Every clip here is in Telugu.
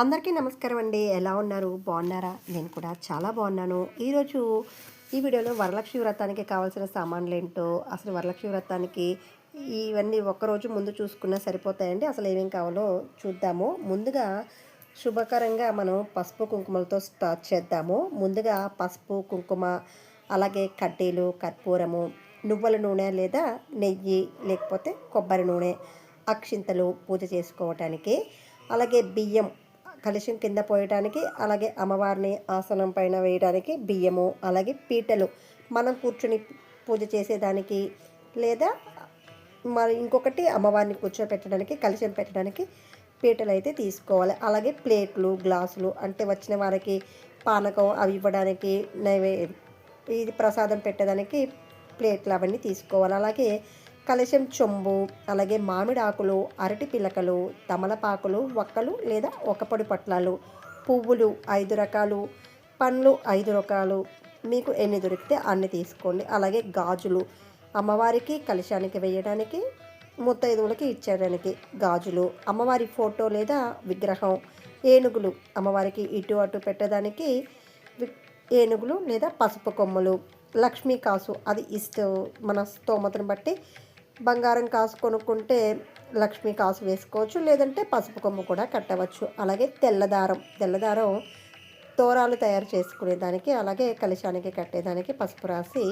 అందరికీ నమస్కారం అండి. ఎలా ఉన్నారు? బాగున్నారా? నేను కూడా చాలా బాగున్నాను. ఈరోజు ఈ వీడియోలో వరలక్ష్మి వ్రతానికి కావాల్సిన సామాన్లేంటో, అసలు వరలక్ష్మి వ్రతానికి ఇవన్నీ ఒక్కరోజు ముందు చూసుకున్నా సరిపోతాయండి. అసలు ఏమేం కావాలో చూద్దాము. ముందుగా శుభకరంగా మనం పసుపు కుంకుమలతో స్టార్ట్ చేద్దాము. ముందుగా పసుపు, కుంకుమ, అలాగే కడ్డీలు, కర్పూరము, నువ్వుల నూనె లేదా నెయ్యి, లేకపోతే కొబ్బరి నూనె, అక్షింతలు పూజ చేసుకోవటానికి, అలాగే బియ్యం కలశం కింద పోయటానికి, అలాగే అమ్మవారిని ఆసనం పైన వేయడానికి బియ్యము, అలాగే పీటలు మనం కూర్చుని పూజ చేసేదానికి, లేదా మరి ఇంకొకటి అమ్మవారిని కూర్చోపెట్టడానికి, కలశం పెట్టడానికి పీటలు అయితే తీసుకోవాలి. అలాగే ప్లేట్లు, గ్లాసులు అంటే వచ్చిన వారికి పానకం అవి ఇవ్వడానికి, ఇది ప్రసాదం పెట్టడానికి ప్లేట్లు అవన్నీ తీసుకోవాలి. అలాగే కలశం చెంబు, అలాగే మామిడి ఆకులు, అరటి పిలకలు, తమలపాకులు, ఒక్కలు లేదా ఒకపొడి పట్లాలు, పువ్వులు 5 రకాలు, పండ్లు 5 రకాలు, మీకు ఎన్ని దొరికితే అన్ని తీసుకోండి. అలాగే గాజులు అమ్మవారికి కలశానికి వేయడానికి, ముత్తైదువులకి ఇచ్చేయడానికి గాజులు, అమ్మవారి ఫోటో లేదా విగ్రహం, ఏనుగులు అమ్మవారికి ఇటు అటు పెట్టడానికి ఏనుగులు లేదా పసుపు కొమ్ములు, లక్ష్మీ కాసు అది మన స్తోమతను బట్టి బంగారం కాసు కొనుక్కుంటే లక్ష్మీ కాసు వేసుకోవచ్చు, లేదంటే పసుపు కొమ్ము కూడా కట్టవచ్చు. అలాగే తెల్లదారం తోరాలు తయారు చేసుకునేదానికి, అలాగే కలశానికి కట్టేదానికి పసుపు రాసి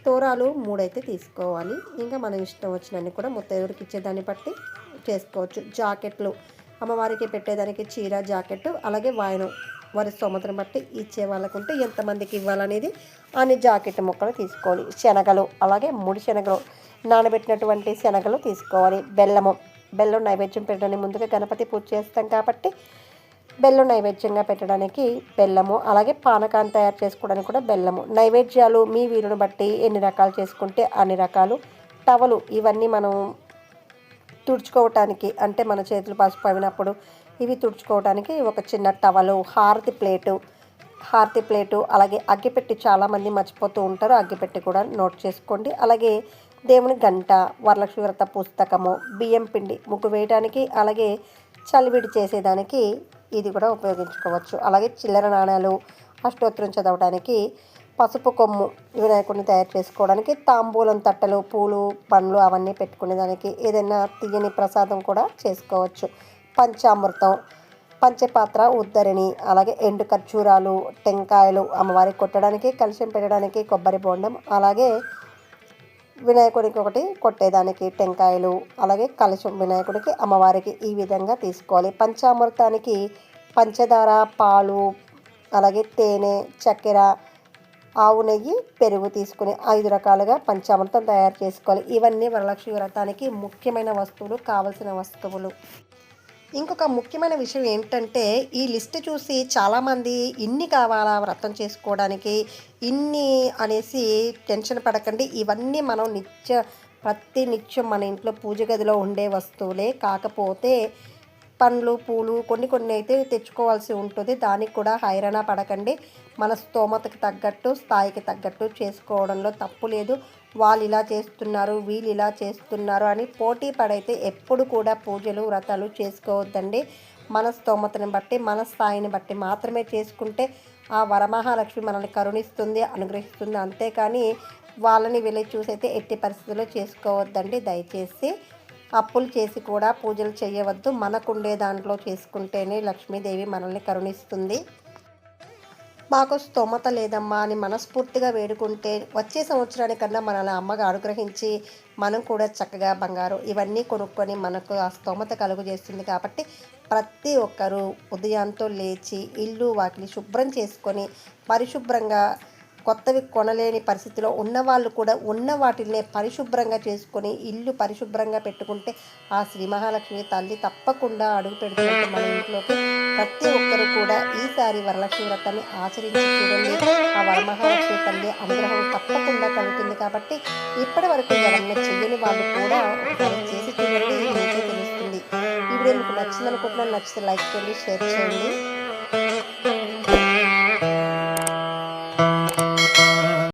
తోరాలు 3 అయితే తీసుకోవాలి. ఇంకా మనం ఇష్టం వచ్చినన్ని కూడా ముత్తైదువురికి ఇచ్చేదాన్ని బట్టి చేసుకోవచ్చు. జాకెట్లు అమ్మవారికి పెట్టేదానికి చీర, జాకెట్, అలాగే వాయనం వారి స్తోమతను బట్టి ఇచ్చే వాళ్ళకుంటే ఎంతమందికి ఇవ్వాలనేది అన్ని జాకెట్ ముక్కలు తీసుకోవాలి. శనగలు, అలాగే 3 శనగలు నానబెట్టినటువంటి శనగలు తీసుకోవాలి. బెల్లం నైవేద్యం పెట్టడానికి ముందుగా గణపతి పూజ చేస్తాం కాబట్టి బెల్లం నైవేద్యంగా పెట్టడానికి బెల్లము, అలాగే పానకాన్ని తయారు చేసుకోవడానికి కూడా బెల్లము. నైవేద్యాలు మీ వీలుని బట్టి ఎన్ని రకాలు చేసుకుంటే అన్ని రకాలు. టవలు ఇవన్నీ మనం తుడుచుకోవటానికి, అంటే మన చేతులు పసుపు అయినప్పుడు ఇవి తుడుచుకోవడానికి ఒక చిన్న టవలు, హారతి ప్లేటు, అలాగే అగ్గిపెట్టి చాలామంది మర్చిపోతూ ఉంటారు. అగ్గిపెట్టి కూడా నోట్ చేసుకోండి. అలాగే దేవుని గంట, వరలక్ష్మి వ్రత పుస్తకము, బియ్యం పిండి ముగ్గు వేయడానికి, అలాగే చలివిడి చేసేదానికి ఇది కూడా ఉపయోగించుకోవచ్చు. అలాగే చిల్లర నాణాలు, అష్టోత్తరం చదవడానికి, పసుపు కొమ్ము వినాయకుడిని తయారు చేసుకోవడానికి, తాంబూలం తట్టలు, పూలు, పండ్లు అవన్నీ పెట్టుకునేదానికి, ఏదైనా తీయని ప్రసాదం కూడా చేసుకోవచ్చు. పంచామృతం, పంచపాత్ర, ఉద్దరిని, అలాగే ఎండు ఖర్జూరాలు, టెంకాయలు అమ్మవారికి కొట్టడానికి, కలశం పెట్టడానికి, కొబ్బరి బోండం, అలాగే వినాయకుడికి ఒకటి కొట్టేదానికి టెంకాయలు, అలాగే కలశం వినాయకుడికి, అమ్మవారికి ఈ విధంగా తీసుకోవాలి. పంచామృతానికి పంచదార, పాలు, అలాగే తేనె, చక్కెర, ఆవు నెయ్యి, పెరుగు తీసుకుని 5 రకాలుగా పంచామృతం తయారు చేసుకోవాలి. ఇవన్నీ వరలక్ష్మి వ్రతానికి ముఖ్యమైన వస్తువులు, కావలసిన వస్తువులు. ఇంకొక ముఖ్యమైన విషయం ఏంటంటే, ఈ లిస్ట్ చూసి చాలామంది ఇన్ని కావాలా వ్రతం చేసుకోవడానికి, ఇన్ని అనేసి టెన్షన్ పడకండి. ఇవన్నీ మనం ప్రతి నిత్యం మన ఇంట్లో పూజ గదిలో ఉండే వస్తువులే. కాకపోతే పండ్లు, పూలు కొన్ని అయితే తెచ్చుకోవాల్సి ఉంటుంది. దానికి కూడా హైరాణ పడకండి. మన స్తోమతకి తగ్గట్టు, స్థాయికి తగ్గట్టు చేసుకోవడంలో తప్పు లేదు. వాళ్ళు ఇలా చేస్తున్నారు, వీళ్ళు ఇలా చేస్తున్నారు అని పోటీ పడైతే ఎప్పుడు కూడా పూజలు, వ్రతాలు చేసుకోవద్దండి. మన స్తోమతని బట్టి, మన స్థాయిని బట్టి మాత్రమే చేసుకుంటే ఆ వరమహాలక్ష్మి మనల్ని కరుణిస్తుంది, అనుగ్రహిస్తుంది. అంతేకాని వాళ్ళని వీళ్ళని చూసైతే ఎట్టి పరిస్థితుల్లో చేసుకోవద్దండి. దయచేసి అప్పులు చేసి కూడా పూజలు చేయవద్దు. మనకుండే దాంట్లో చేసుకుంటేనే లక్ష్మీదేవి మనల్ని కరుణిస్తుంది. మాకు స్తోమత లేదమ్మా అని మనస్ఫూర్తిగా వేడుకుంటే వచ్చే సంవత్సరానికన్నా మనల్ని అమ్మగా అనుగ్రహించి మనం కూడా చక్కగా బంగారు ఇవన్నీ కొనుక్కొని మనకు ఆ స్తోమత కలుగు చేస్తుంది. కాబట్టి ప్రతి ఒక్కరూ ఉదయంతో లేచి ఇల్లు వాకిలి శుభ్రం చేసుకొని, పరిశుభ్రంగా కొత్తవి కొనలేని పరిస్థితిలో ఉన్నవాళ్ళు కూడా ఉన్న వాటిల్నే పరిశుభ్రంగా చేసుకొని ఇల్లు పరిశుభ్రంగా పెట్టుకుంటే ఆ శ్రీ మహాలక్ష్మి తల్లి తప్పకుండా అడుగు పెడుతున్నట్టు మన ఇంట్లోకి. ప్రతి ఒక్కరూ కూడా ఈసారి వరలక్ష్మి వ్రతాన్ని ఆచరించి చూడండి. ఆ వరమహాలక్ష్మి తల్లి అనుగ్రహం తప్పకుండా కలుగుతుంది. కాబట్టి ఇప్పటి వరకు ఎవరైనా చెయ్యని వాళ్ళు కూడా ఒకసారి చేసి చూడండి, మీకే తెలుస్తుంది. ఈ వీడియో మీకు నచ్చిందనుకుంటున్నాను. నచ్చితే లైక్ చేయండి, షేర్ చేయండి.